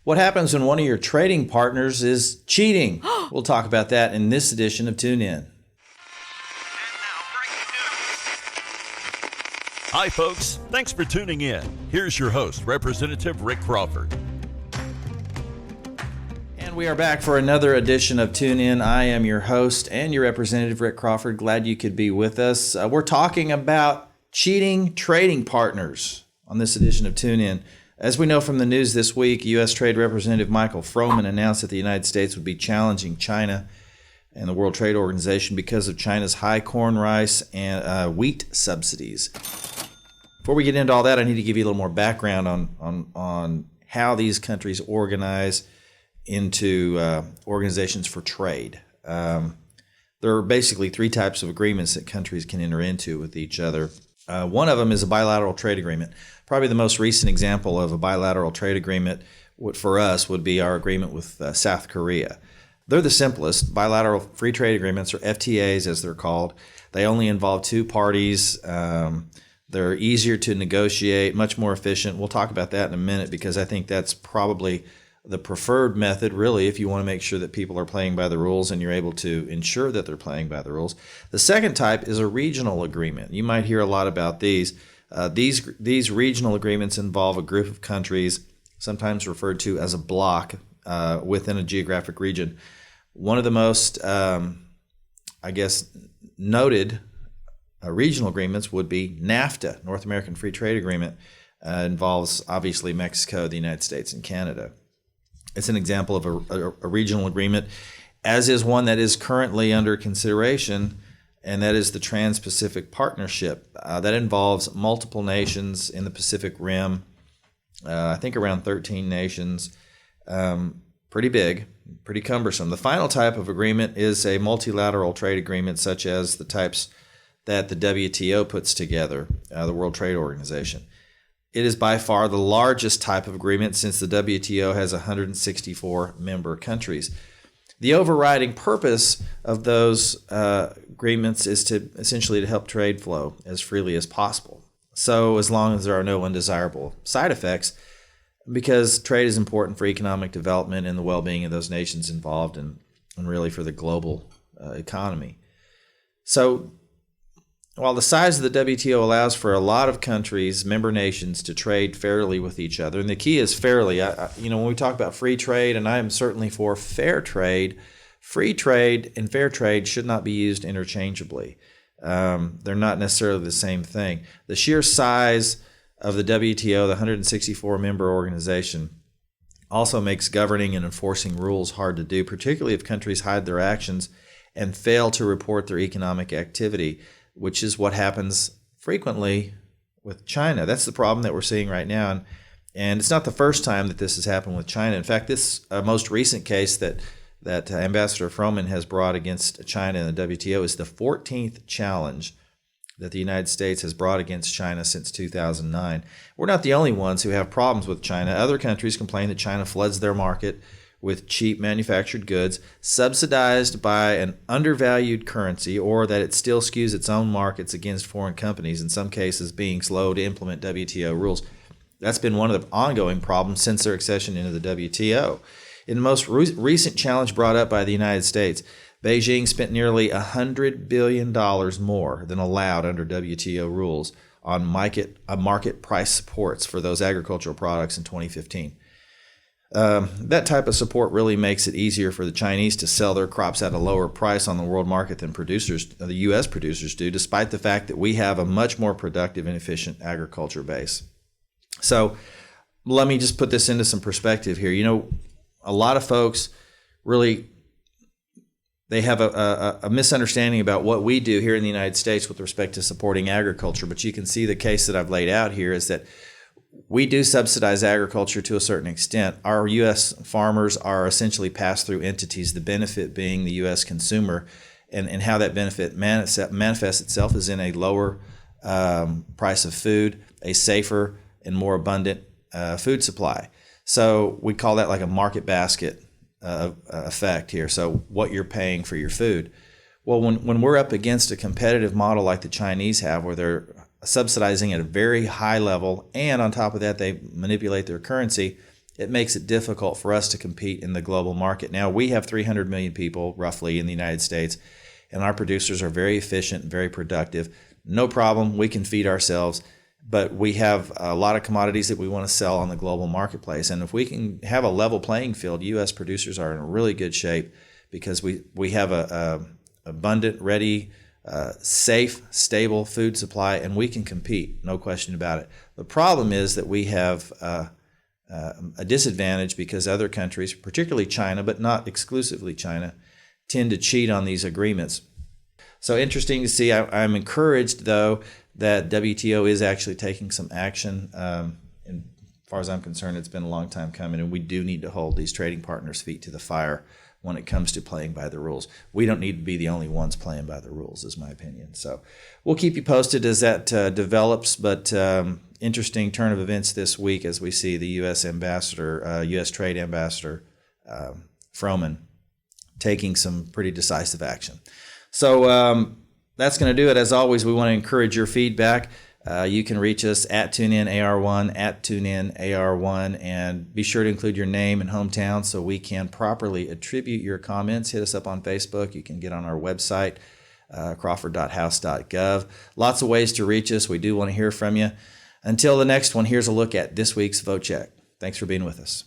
What happens when one of your trading partners is cheating? We'll talk about that in this edition of Tune In. Hi, folks. Thanks for tuning in. Here's your host, Representative Rick Crawford. And we are back for another edition of Tune In. I am your host and your representative, Rick Crawford. Glad you could be with us. We're talking about cheating trading partners on this edition of Tune In. As we know from the news this week, U.S. Trade Representative Michael Froman announced that the United States would be challenging China and the World Trade Organization because of China's high corn, rice, and wheat subsidies. Before we get into all that, I need to give you a little more background on how these countries organize into organizations for trade. There are basically three types of agreements that countries can enter into with each other. One of them is a bilateral trade agreement. Probably the most recent example of a bilateral trade agreement for us would be our agreement with South Korea. They're the simplest. Bilateral free trade agreements, or FTAs as they're called. They only involve two parties. They're easier to negotiate, much more efficient. We'll talk about that in a minute because I think that's probably the preferred method, really, if you want to make sure that people are playing by the rules and you're able to ensure that they're playing by the rules. The second type is a regional agreement. You might hear a lot about these. These regional agreements involve a group of countries, sometimes referred to as a bloc, within a geographic region. One of the most, noted regional agreements would be NAFTA, North American Free Trade Agreement. Involves, obviously, Mexico, the United States, and Canada. It's an example of a regional agreement, as is one that is currently under consideration, and that is the Trans-Pacific Partnership. That involves multiple nations in the Pacific Rim, I think around 13 nations. Pretty big, pretty cumbersome. The final type of agreement is a multilateral trade agreement, such as the types that the WTO puts together, the World Trade Organization. It is by far the largest type of agreement since the WTO has 164 member countries. The overriding purpose of those agreements is to essentially help trade flow as freely as possible. So as long as there are no undesirable side effects, because trade is important for economic development and the well-being of those nations involved and really for the global economy. So while the size of the WTO allows for a lot of countries, member nations, to trade fairly with each other, and the key is fairly. When we talk about free trade, and I am certainly for fair trade, free trade and fair trade should not be used interchangeably. They're not necessarily the same thing. The sheer size of the WTO, the 164 member organization, also makes governing and enforcing rules hard to do, particularly if countries hide their actions and fail to report their economic activity, which is what happens frequently with China. That's the problem that we're seeing right now. And it's not the first time that this has happened with China. In fact, this most recent case that Ambassador Froman has brought against China and the WTO is the 14th challenge that the United States has brought against China since 2009. We're not the only ones who have problems with China. Other countries complain that China floods their market with cheap manufactured goods, subsidized by an undervalued currency, or that it still skews its own markets against foreign companies, in some cases being slow to implement WTO rules. That's been one of the ongoing problems since their accession into the WTO. In the most recent challenge brought up by the United States, Beijing spent nearly $100 billion more than allowed under WTO rules on market price supports for those agricultural products in 2015. That type of support really makes it easier for the Chinese to sell their crops at a lower price on the world market than the U.S. producers do, despite the fact that we have a much more productive and efficient agriculture base. So let me just put this into some perspective here. A lot of folks really, they have a misunderstanding about what we do here in the United States with respect to supporting agriculture. But you can see the case that I've laid out here is that we do subsidize agriculture to a certain extent. Our U.S. farmers are essentially pass-through entities, the benefit being the U.S. consumer, and how that benefit manifests itself is in a lower price of food, a safer and more abundant food supply. So we call that like a market basket effect here. So what you're paying for your food. Well, when we're up against a competitive model like the Chinese have, where they're subsidizing at a very high level, and on top of that, they manipulate their currency, it makes it difficult for us to compete in the global market. Now, we have 300 million people roughly in the United States, and our producers are very efficient and very productive. No problem, we can feed ourselves, but we have a lot of commodities that we want to sell on the global marketplace. And if we can have a level playing field, U.S. producers are in a really good shape because we have a abundant, ready, safe, stable food supply, and we can compete, no question about it. The problem is that we have a disadvantage because other countries, particularly China, but not exclusively China, tend to cheat on these agreements. So interesting to see. I'm encouraged, though, that WTO is actually taking some action. And as far as I'm concerned, it's been a long time coming, and we do need to hold these trading partners' feet to the fire when it comes to playing by the rules. We don't need to be the only ones playing by the rules, is my opinion. So we'll keep you posted as that develops, but interesting turn of events this week as we see the U.S. ambassador, U.S. Trade Ambassador Froman taking some pretty decisive action. So that's going to do it. As always, we want to encourage your feedback. You can reach us at Tune-In AR1, at Tune-In AR1, and be sure to include your name and hometown so we can properly attribute your comments. Hit us up on Facebook. You can get on our website, crawford.house.gov. Lots of ways to reach us. We do want to hear from you. Until the next one, here's a look at this week's Vote Check. Thanks for being with us.